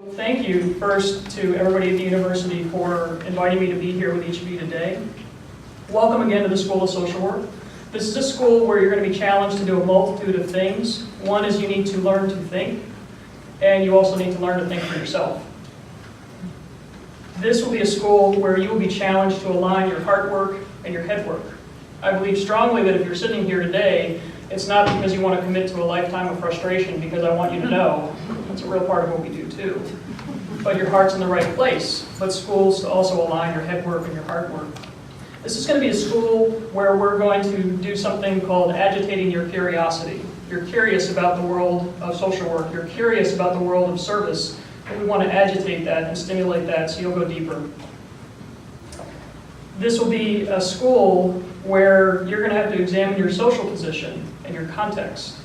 Thank you first to everybody at the university for inviting me to be here with each of you today. Welcome again to the School of Social Work. This is a school where you're going to be challenged to do a multitude of things. One is you need to learn to think, and you also need to learn to think for yourself. This will be a school where you will be challenged to align your heart work and your head work. I believe strongly that if you're sitting here today, it's not because you want to commit to a lifetime of frustration, because I want you to know that's a real part of what we do too. But your heart's in the right place. But schools to also align your head work and your heart work. This is going to be a school where we're going to do something called agitating your curiosity. You're curious about the world of social work. You're curious about the world of service. And we want to agitate that and stimulate that so you'll go deeper. This will be a school where you're going to have to examine your social position and your context.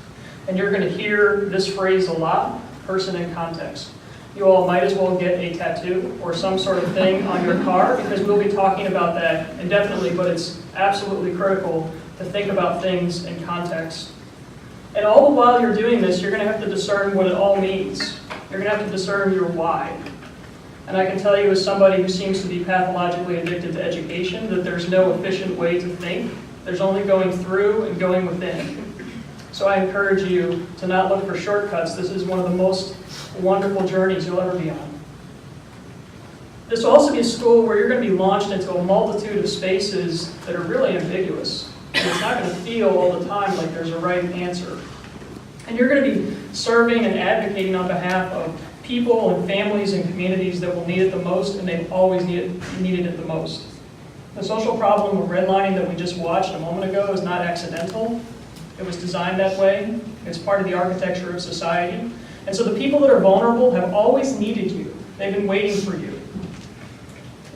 And you're going to hear this phrase a lot, person in context. You all might as well get a tattoo or some sort of thing on your car, because we'll be talking about that indefinitely, but it's absolutely critical to think about things in context. And all the while you're doing this, you're going to have to discern what it all means. You're going to have to discern your why. And I can tell you, as somebody who seems to be pathologically addicted to education, that there's no efficient way to think. There's only going through and going within. So I encourage you to not look for shortcuts. This is one of the most wonderful journeys you'll ever be on. This will also be a school where you're going to be launched into a multitude of spaces that are really ambiguous. And it's not going to feel all the time like there's a right answer. And you're going to be serving and advocating on behalf of people and families and communities that will need it the most, and they've always needed it the most. The social problem of redlining that we just watched a moment ago is not accidental. It was designed that way. It's part of the architecture of society. And so the people that are vulnerable have always needed you. They've been waiting for you.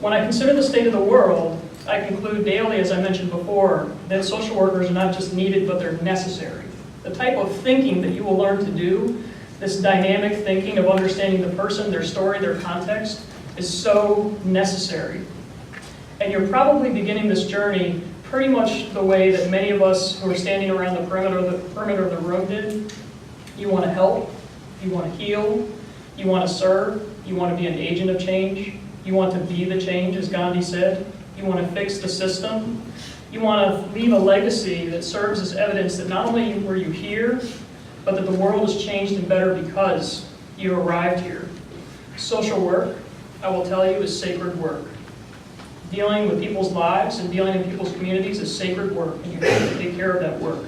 When I consider the state of the world, I conclude daily, as I mentioned before, that social workers are not just needed, but they're necessary. The type of thinking that you will learn to do, this dynamic thinking of understanding the person, their story, their context, is so necessary. And you're probably beginning this journey pretty much the way that many of us who are standing around the perimeter of the room did. You want to help, you want to heal, you want to serve, you want to be an agent of change, you want to be the change, as Gandhi said, you want to fix the system, you want to leave a legacy that serves as evidence that not only were you here, but that the world has changed and better because you arrived here. Social work, I will tell you, is sacred work. Dealing with people's lives and dealing in people's communities is sacred work, and you have to take care of that work.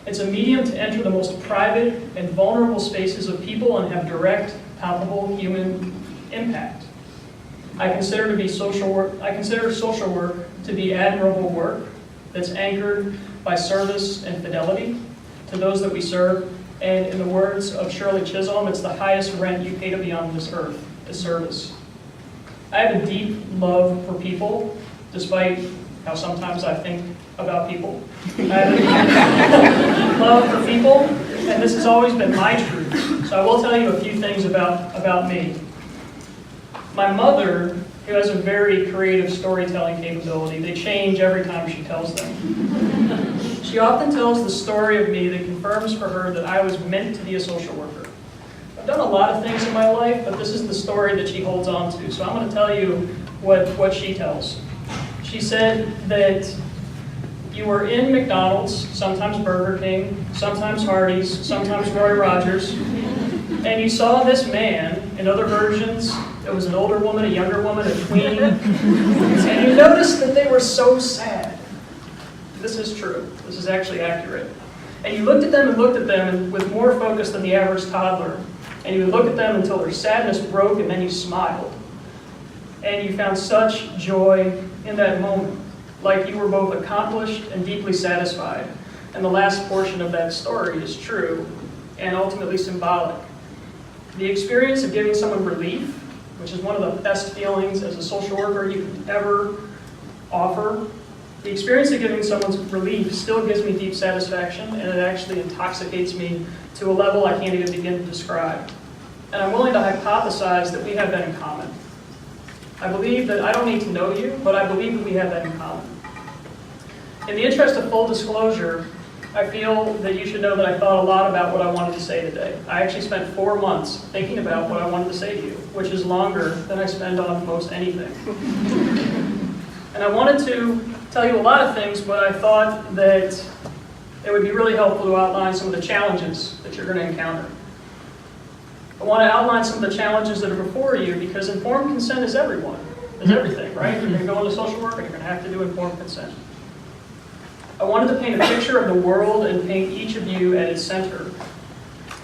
It's a medium to enter the most private and vulnerable spaces of people and have direct, palpable human impact. I consider social work to be admirable work that's anchored by service and fidelity to those that we serve. And in the words of Shirley Chisholm, it's the highest rent you pay to be on this earth, is service. I have a deep love for people, despite how sometimes I think about people. I have a deep love for people, and this has always been my truth. So I will tell you a few things about me. My mother, who has a very creative storytelling capability, they change every time she tells them. She often tells the story of me that confirms for her that I was meant to be a social worker. I've done a lot of things in my life, but this is the story that she holds on to. So I'm going to tell you what she tells. She said that you were in McDonald's, sometimes Burger King, sometimes Hardee's, sometimes Roy Rogers, and you saw this man. In other versions, it was an older woman, a younger woman, a tween, and you noticed that they were so sad. This is true. This is actually accurate. And you looked at them and looked at them with more focus than the average toddler. And you would look at them until their sadness broke, and then you smiled. And you found such joy in that moment, like you were both accomplished and deeply satisfied. And the last portion of that story is true and ultimately symbolic. The experience of giving someone relief, which is one of the best feelings as a social worker you can ever offer, the experience of giving someone relief still gives me deep satisfaction, and it actually intoxicates me to a level I can't even begin to describe. And I'm willing to hypothesize that we have that in common. I believe that I don't need to know you, but I believe that we have that in common. In the interest of full disclosure, I feel that you should know that I thought a lot about what I wanted to say today. I actually spent 4 months thinking about what I wanted to say to you, which is longer than I spend on most anything. And I wanted to tell you a lot of things, but I thought that it would be really helpful to outline some of the challenges that you're going to encounter. I want to outline some of the challenges that are before you because informed consent is everything, right? You're going to go into social work and you're going to have to do informed consent. I wanted to paint a picture of the world and paint each of you at its center.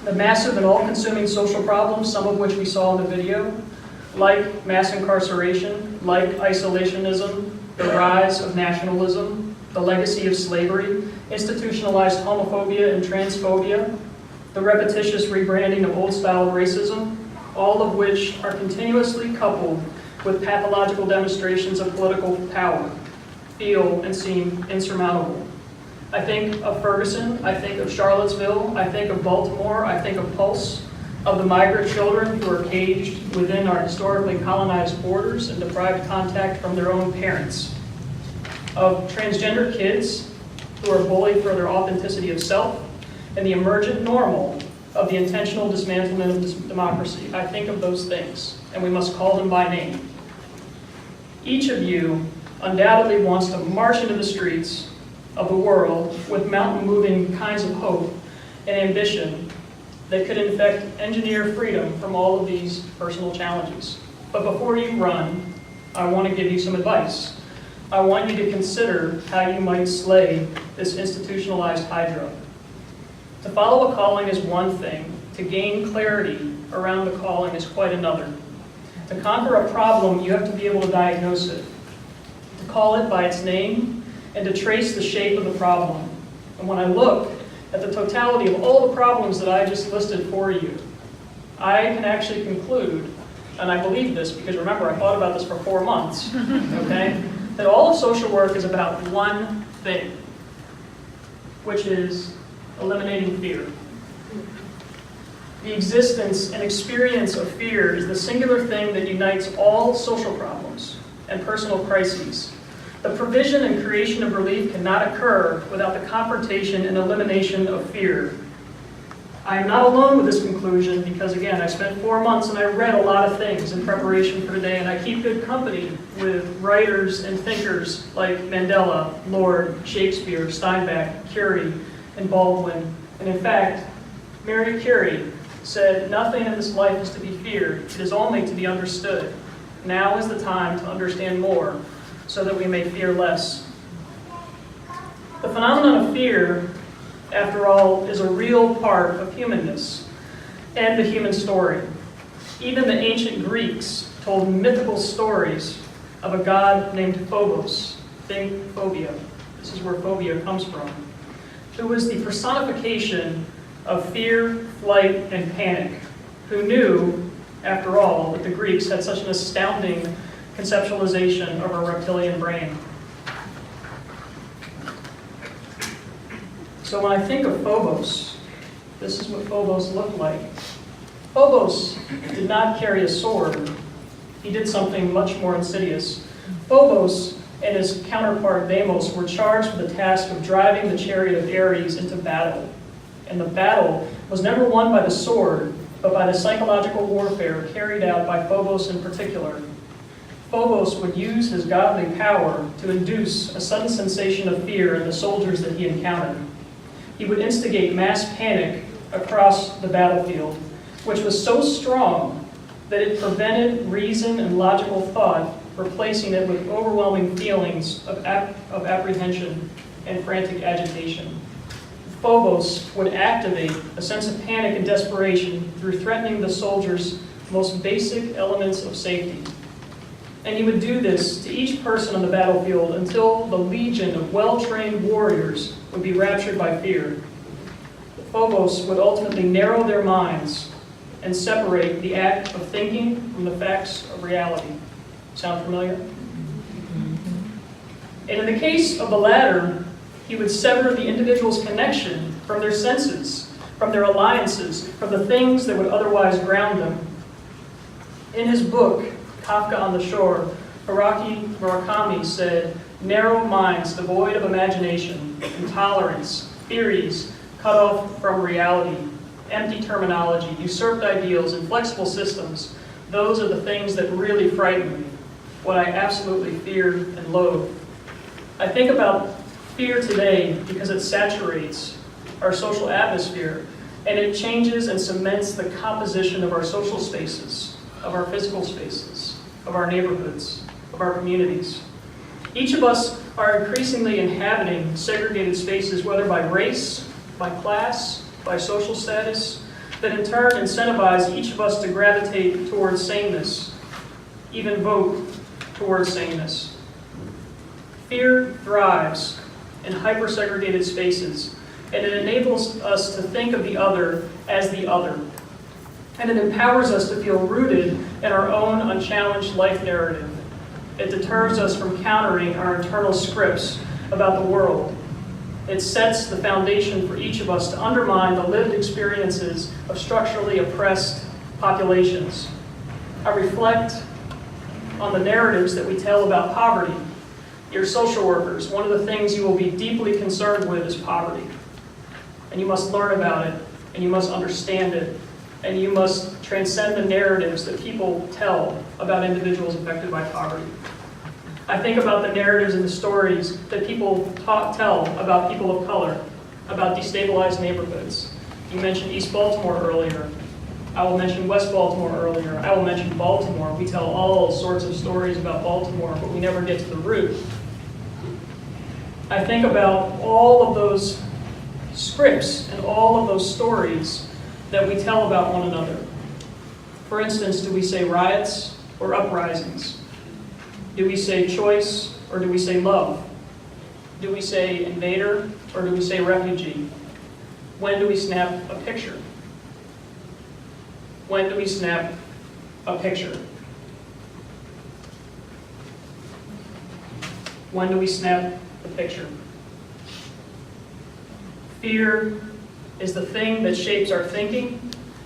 The massive and all-consuming social problems, some of which we saw in the video, like mass incarceration, like isolationism, the rise of nationalism, the legacy of slavery, institutionalized homophobia and transphobia, the repetitious rebranding of old-style racism, all of which are continuously coupled with pathological demonstrations of political power, feel and seem insurmountable. I think of Ferguson, I think of Charlottesville, I think of Baltimore, I think of Pulse, of the migrant children who are caged within our historically colonized borders and deprived contact from their own parents, of transgender kids who are bullied for their authenticity of self, and the emergent normal of the intentional dismantlement of democracy. I think of those things, and we must call them by name. Each of you undoubtedly wants to march into the streets of the world with mountain-moving kinds of hope and ambition that could in fact engineer freedom from all of these personal challenges. But before you run, I want to give you some advice. I want you to consider how you might slay this institutionalized hydra. To follow a calling is one thing. To gain clarity around the calling is quite another. To conquer a problem, you have to be able to diagnose it, to call it by its name, and to trace the shape of the problem. And when I look at the totality of all the problems that I just listed for you, I can actually conclude, and I believe this because remember, I thought about this for 4 months, okay, that all of social work is about one thing, which is eliminating fear. The existence and experience of fear is the singular thing that unites all social problems and personal crises. The provision and creation of relief cannot occur without the confrontation and elimination of fear. I am not alone with this conclusion because, again, I spent 4 months and I read a lot of things in preparation for today, and I keep good company with writers and thinkers like Mandela, Lord, Shakespeare, Steinbeck, Curie, and Baldwin. And in fact, Mary Curie said, "Nothing in this life is to be feared, it is only to be understood. Now is the time to understand more, so that we may fear less." The phenomenon of fear, after all, is a real part of humanness and the human story. Even the ancient Greeks told mythical stories of a god named Phobos, think phobia, this is where phobia comes from, who was the personification of fear, flight, and panic, who knew, after all, that the Greeks had such an astounding conceptualization of our reptilian brain. So when I think of Phobos, this is what Phobos looked like. Phobos did not carry a sword. He did something much more insidious. Phobos and his counterpart Deimos were charged with the task of driving the chariot of Ares into battle. And the battle was never won by the sword, but by the psychological warfare carried out by Phobos in particular. Phobos would use his godly power to induce a sudden sensation of fear in the soldiers that he encountered. He would instigate mass panic across the battlefield, which was so strong that it prevented reason and logical thought, replacing it with overwhelming feelings of apprehension and frantic agitation. Phobos would activate a sense of panic and desperation through threatening the soldiers' most basic elements of safety. And he would do this to each person on the battlefield until the legion of well-trained warriors would be raptured by fear. Phobos would ultimately narrow their minds and separate the act of thinking from the facts of reality. Sound familiar? And in the case of the latter, he would sever the individual's connection from their senses, from their alliances, from the things that would otherwise ground them. In his book, Kafka on the Shore, Haruki Murakami said, "Narrow minds devoid of imagination, intolerance, theories cut off from reality, empty terminology, usurped ideals, inflexible systems. Those are the things that really frighten me, what I absolutely fear and loathe. I think about fear today because it saturates our social atmosphere, and it changes and cements the composition of our social spaces, of our physical spaces, of our neighborhoods, of our communities. Each of us are increasingly inhabiting segregated spaces, whether by race, by class, by social status, that in turn incentivize each of us to gravitate towards sameness, even vote towards sameness. Fear thrives in hyper-segregated spaces, and it enables us to think of the other as the other. And it empowers us to feel rooted in our own unchallenged life narrative. It deters us from countering our internal scripts about the world. It sets the foundation for each of us to undermine the lived experiences of structurally oppressed populations. I reflect on the narratives that we tell about poverty. You're social workers. One of the things you will be deeply concerned with is poverty. And you must learn about it, and you must understand it, and you must transcend the narratives that people tell about individuals affected by poverty. I think about the narratives and the stories that people tell about people of color, about destabilized neighborhoods. You mentioned East Baltimore earlier. I will mention West Baltimore earlier. I will mention Baltimore. We tell all sorts of stories about Baltimore, but we never get to the root. I think about all of those scripts and all of those stories that we tell about one another. For instance, do we say riots or uprisings? Do we say choice or do we say love? Do we say invader or do we say refugee? When do we snap a picture? When do we snap a picture? When do we snap the picture? Fear is the thing that shapes our thinking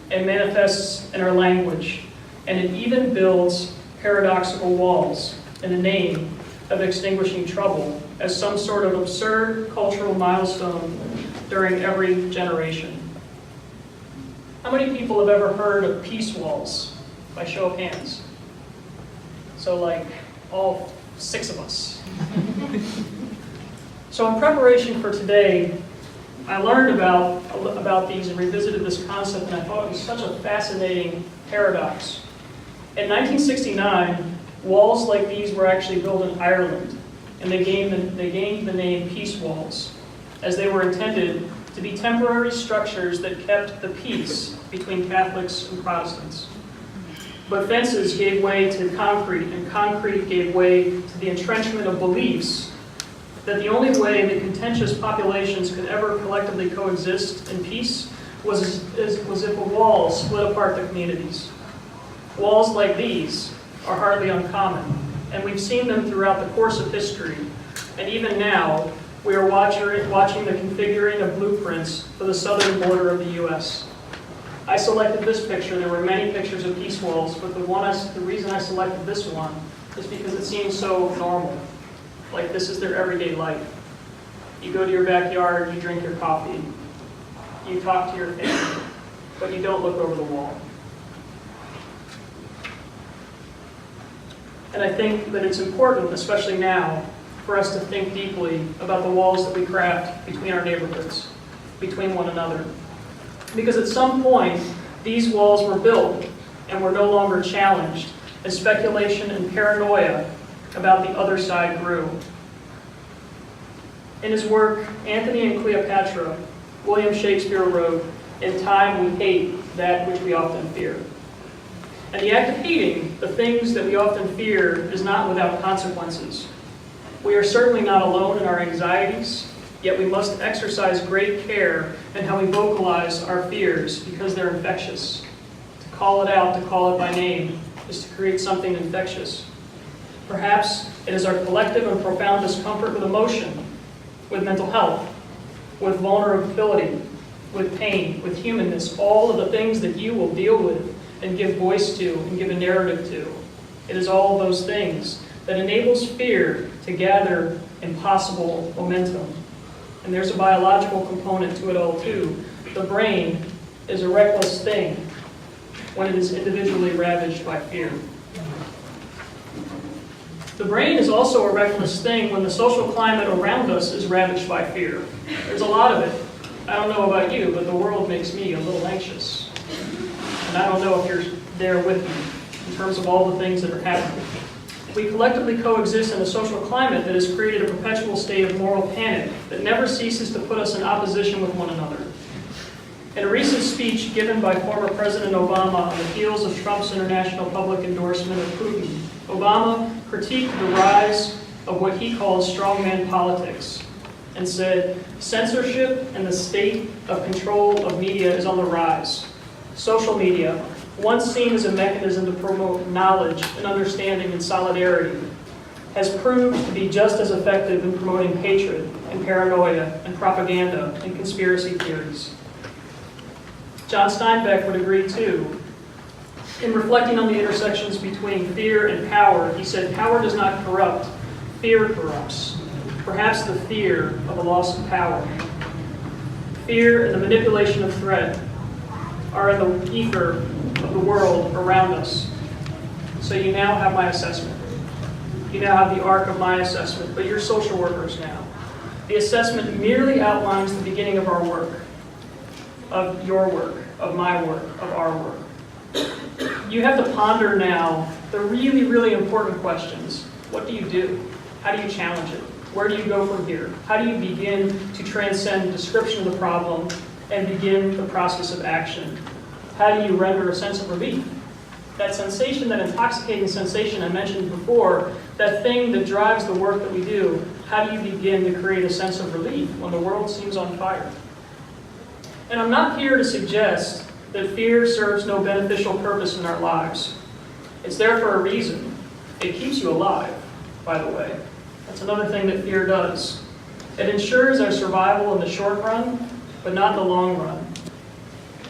and manifests in our language, and it even builds paradoxical walls in the name of extinguishing trouble as some sort of absurd cultural milestone during every generation. How many people have ever heard of peace walls? By show of hands. So like all 6 of us. So in preparation for today, I learned about these and revisited this concept, and I thought it was such a fascinating paradox. In 1969, walls like these were actually built in Ireland, and they gained the name peace walls, as they were intended to be temporary structures that kept the peace between Catholics and Protestants. But fences gave way to concrete, and concrete gave way to the entrenchment of beliefs that the only way that contentious populations could ever collectively coexist in peace was if a wall split apart the communities. Walls like these are hardly uncommon, and we've seen them throughout the course of history. And even now, we are watching the configuring of blueprints for the southern border of the U.S. I selected this picture. There were many pictures of peace walls, but the reason I selected this one is because it seems so normal. Like this is their everyday life. You go to your backyard, you drink your coffee, you talk to your family, but you don't look over the wall. And I think that it's important, especially now, for us to think deeply about the walls that we craft between our neighborhoods, between one another. Because at some point, these walls were built and were no longer challenged, as speculation and paranoia about the other side grew. In his work, Antony and Cleopatra, William Shakespeare wrote, "In time we hate that which we often fear." And the act of hating the things that we often fear is not without consequences. We are certainly not alone in our anxieties, yet we must exercise great care in how we vocalize our fears because they're infectious. To call it out, to call it by name, is to create something infectious. Perhaps it is our collective and profound discomfort with emotion, with mental health, with vulnerability, with pain, with humanness, all of the things that you will deal with and give voice to and give a narrative to. It is all of those things that enables fear to gather impossible momentum. And there's a biological component to it all too. The brain is a reckless thing when it is individually ravaged by fear. The brain is also a reckless thing when the social climate around us is ravaged by fear. There's a lot of it. I don't know about you, but the world makes me a little anxious. And I don't know if you're there with me in terms of all the things that are happening. We collectively coexist in a social climate that has created a perpetual state of moral panic that never ceases to put us in opposition with one another. In a recent speech given by former President Obama on the heels of Trump's international public endorsement of Putin, Obama critiqued the rise of what he calls strongman politics and said, censorship and the state of control of media is on the rise. Social media, once seen as a mechanism to promote knowledge and understanding and solidarity, has proved to be just as effective in promoting hatred and paranoia and propaganda and conspiracy theories. John Steinbeck would agree too. In reflecting on the intersections between fear and power, he said, power does not corrupt, fear corrupts. Perhaps the fear of a loss of power. Fear and the manipulation of threat are in the ether of the world around us. So you now have my assessment. You now have the arc of my assessment, but you're social workers now. The assessment merely outlines the beginning of our work, of your work, of my work, of our work. You have to ponder now the really, really important questions. What do you do? How do you challenge it? Where do you go from here? How do you begin to transcend description of the problem and begin the process of action? How do you render a sense of relief? That sensation, that intoxicating sensation I mentioned before, that thing that drives the work that we do, how do you begin to create a sense of relief when the world seems on fire? And I'm not here to suggest that fear serves no beneficial purpose in our lives. It's there for a reason. It keeps you alive, by the way. That's another thing that fear does. It ensures our survival in the short run, but not in the long run.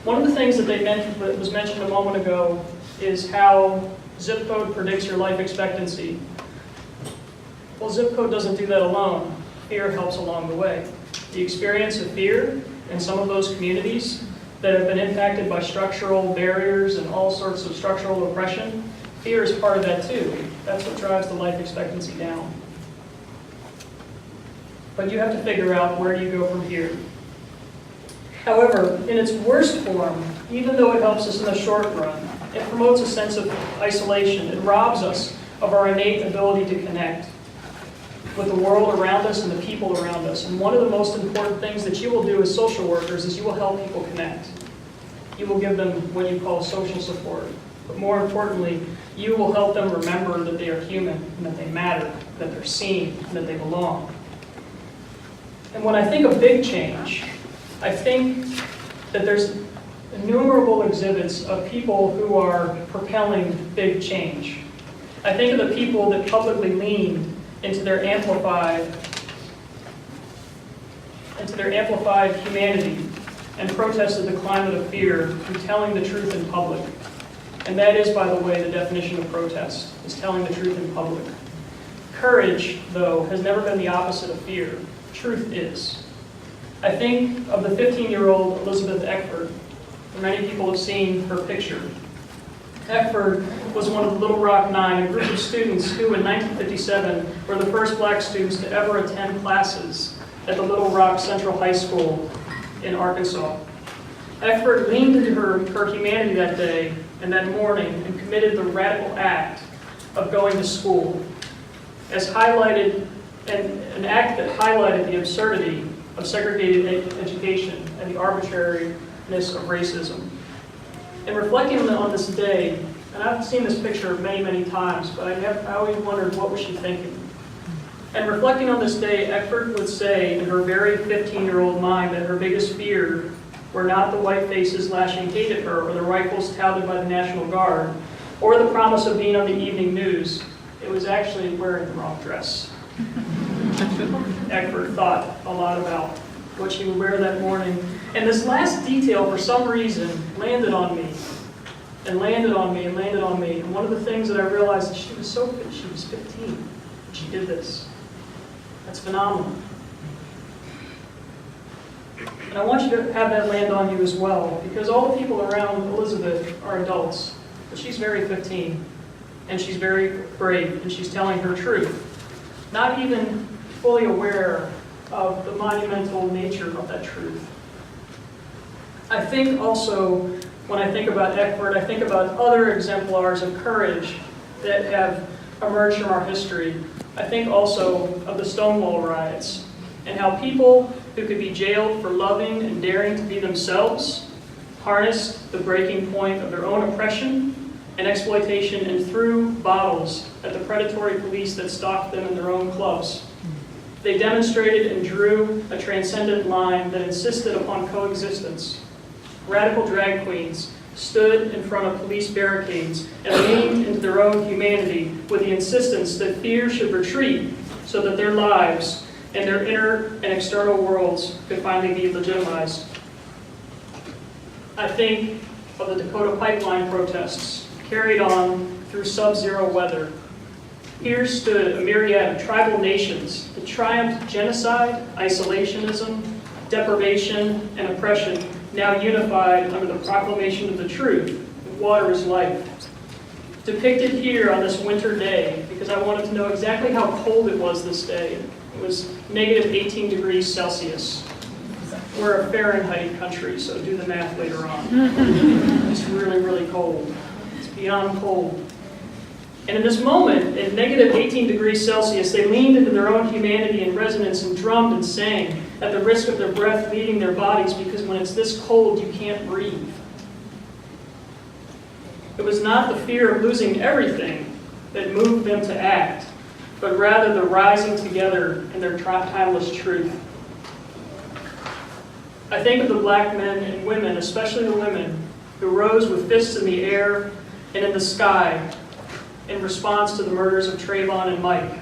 One of the things that was mentioned a moment ago is how zip code predicts your life expectancy. Well, zip code doesn't do that alone. Fear helps along the way. The experience of fear in some of those communities that have been impacted by structural barriers and all sorts of structural oppression, fear is part of that too. That's what drives the life expectancy down. But you have to figure out where do you go from here. However, in its worst form, even though it helps us in the short run, it promotes a sense of isolation. It robs us of our innate ability to connect with the world around us and the people around us. And one of the most important things that you will do as social workers is you will help people connect. You will give them what you call social support. But more importantly, you will help them remember that they are human and that they matter, that they're seen, and that they belong. And when I think of big change, I think that there's innumerable exhibits of people who are propelling big change. I think of the people that publicly leaned into their amplified humanity and protested the climate of fear through telling the truth in public. And that is, by the way, the definition of protest, is telling the truth in public. Courage, though, has never been the opposite of fear. Truth is. I think of the 15-year-old Elizabeth Eckford. Many people have seen her picture. Eckford was one of the Little Rock Nine, a group of students who in 1957 were the first black students to ever attend classes at the Little Rock Central High School in Arkansas. Eckford leaned into her humanity that day and that morning and committed the radical act of going to school, as highlighted, an act that highlighted the absurdity of segregated education and the arbitrariness of racism. And reflecting on this day, and I've seen this picture many, many times, but I always wondered what was she thinking. And reflecting on this day, Eckford would say in her very 15-year-old mind that her biggest fear were not the white faces lashing hate at her or the rifles touted by the National Guard or the promise of being on the evening news. It was actually wearing the wrong dress. Eckford thought a lot about what she would wear that morning. And this last detail, for some reason, landed on me. And landed on me, and landed on me. And one of the things that I realized is she was 15 when she did this. That's phenomenal. And I want you to have that land on you as well, because all the people around Elizabeth are adults, but she's very 15, and she's very brave, and she's telling her truth, not even fully aware of the monumental nature of that truth. I think also, when I think about Eckford, I think about other exemplars of courage that have emerged from our history. I think also of the Stonewall Riots, and how people who could be jailed for loving and daring to be themselves harnessed the breaking point of their own oppression and exploitation and threw bottles at the predatory police that stalked them in their own clubs. They demonstrated and drew a transcendent line that insisted upon coexistence. Radical drag queens stood in front of police barricades and leaned into their own humanity with the insistence that fear should retreat so that their lives and their inner and external worlds could finally be legitimized. I think of the Dakota pipeline protests carried on through sub-zero weather. Here stood a myriad of tribal nations that triumphed genocide, isolationism, deprivation, and oppression, now unified under the proclamation of the truth that water is life. Depicted here on this winter day, because I wanted to know exactly how cold it was this day. It was negative 18 degrees Celsius. We're a Fahrenheit country, so do the math later on. It's really, really cold. It's beyond cold. And in this moment, at negative 18 degrees Celsius, they leaned into their own humanity and resonance and drummed and sang at the risk of their breath leaving their bodies, because when it's this cold, you can't breathe. It was not the fear of losing everything that moved them to act, but rather the rising together in their timeless truth. I think of the black men and women, especially the women, who rose with fists in the air and in the sky in response to the murders of Trayvon and Mike,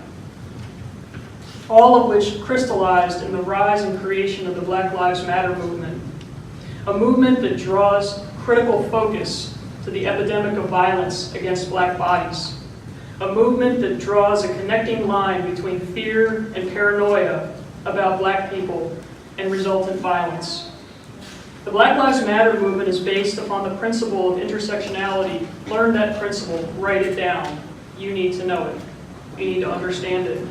all of which crystallized in the rise and creation of the Black Lives Matter movement, a movement that draws critical focus to the epidemic of violence against black bodies, a movement that draws a connecting line between fear and paranoia about black people and resultant violence. The Black Lives Matter movement is based upon the principle of intersectionality. Learn that principle, write it down. You need to know it. You need to understand it.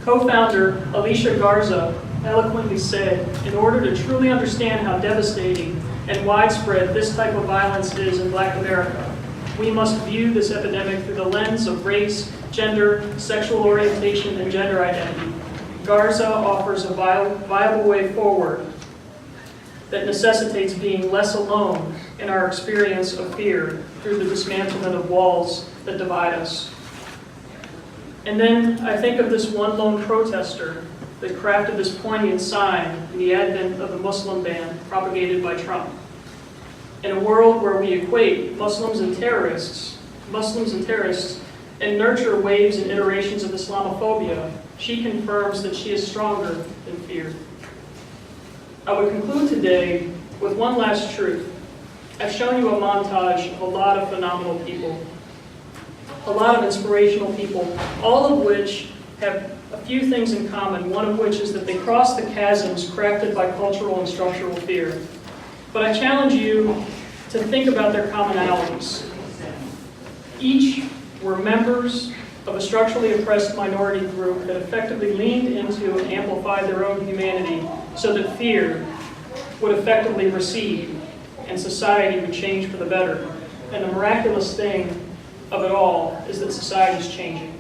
Co-founder Alicia Garza eloquently said, in order to truly understand how devastating and widespread this type of violence is in Black America, we must view this epidemic through the lens of race, gender, sexual orientation, and gender identity. Garza offers a viable way forward that necessitates being less alone in our experience of fear through the dismantlement of walls that divide us. And then I think of this one lone protester that crafted this poignant sign in the advent of the Muslim ban propagated by Trump. In a world where we equate Muslims and terrorists, and nurture waves and iterations of Islamophobia, she confirms that she is stronger than fear. I would conclude today with one last truth. I've shown you a montage of a lot of phenomenal people, a lot of inspirational people, all of which have a few things in common, one of which is that they cross the chasms crafted by cultural and structural fear. But I challenge you to think about their commonalities. Each were members of a structurally oppressed minority group that effectively leaned into and amplified their own humanity so that fear would effectively recede and society would change for the better. And the miraculous thing of it all is that society is changing.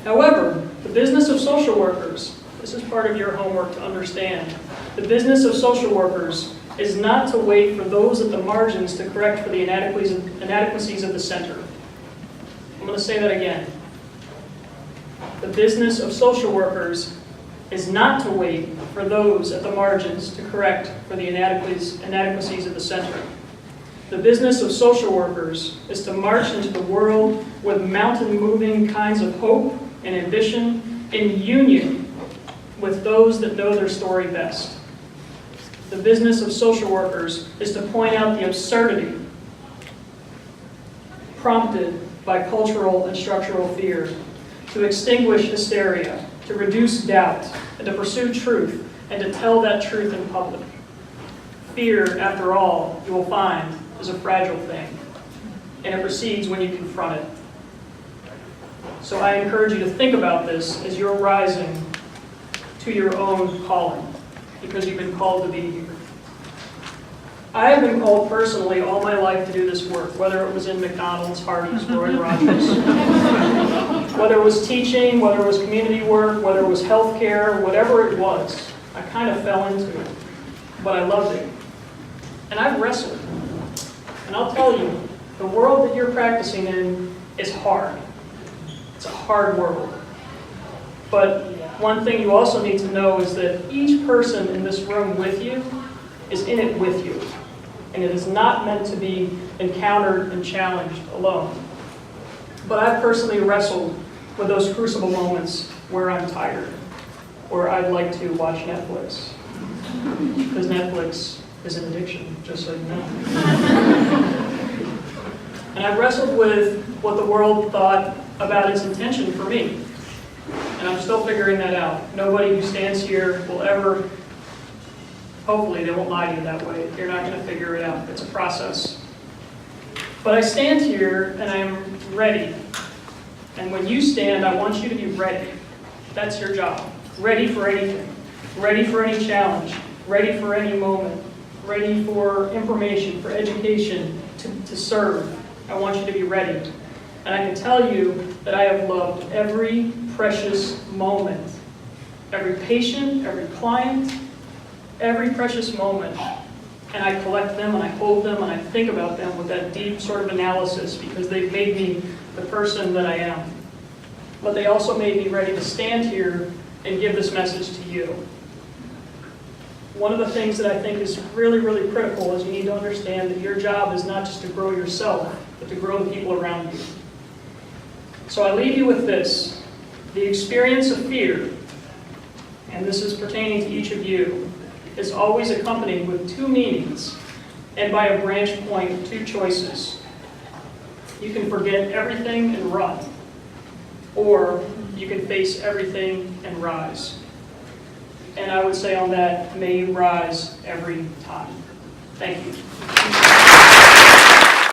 However, the business of social workers, this is part of your homework to understand, the business of social workers is not to wait for those at the margins to correct for the inadequacies of the center. I'm going to say that again. The business of social workers is not to wait for those at the margins to correct for the inadequacies of the center. The business of social workers is to march into the world with mountain-moving kinds of hope and ambition in union with those that know their story best. The business of social workers is to point out the absurdity prompted by cultural and structural fear, to extinguish hysteria, to reduce doubt, and to pursue truth and to tell that truth in public. Fear, after all, you will find, is a fragile thing, and it recedes when you confront it. So I encourage you to think about this as you're rising to your own calling, because you've been called to be here. I have been called personally all my life to do this work, whether it was in McDonald's, Hardee's, Roy Rogers. Whether it was teaching, whether it was community work, whether it was healthcare, whatever it was, I kind of fell into it, but I loved it. And I've wrestled. And I'll tell you, the world that you're practicing in is hard. It's a hard world. But one thing you also need to know is that each person in this room with you is in it with you. And it is not meant to be encountered and challenged alone. But I've personally wrestled with those crucible moments where I'm tired, or I'd like to watch Netflix. Because Netflix is an addiction, just so you know. And I've wrestled with what the world thought about its intention for me. And I'm still figuring that out. Nobody who stands here will ever, hopefully they won't lie to you that way. You're not going to figure it out. It's a process. But I stand here and I'm ready. And when you stand, I want you to be ready. That's your job. Ready for anything. Ready for any challenge. Ready for any moment. Ready for information, for education, to serve. I want you to be ready. And I can tell you that I have loved every precious moment. Every patient, every client, every precious moment. And I collect them and I hold them and I think about them with that deep sort of analysis because they've made me the person that I am. But they also made me ready to stand here and give this message to you. One of the things that I think is really, really critical is you need to understand that your job is not just to grow yourself, but to grow the people around you. So I leave you with this. The experience of fear, and this is pertaining to each of you, is always accompanied with two meanings, and by a branch point, two choices. You can forget everything and run, or you can face everything and rise. And I would say on that, may you rise every time. Thank you.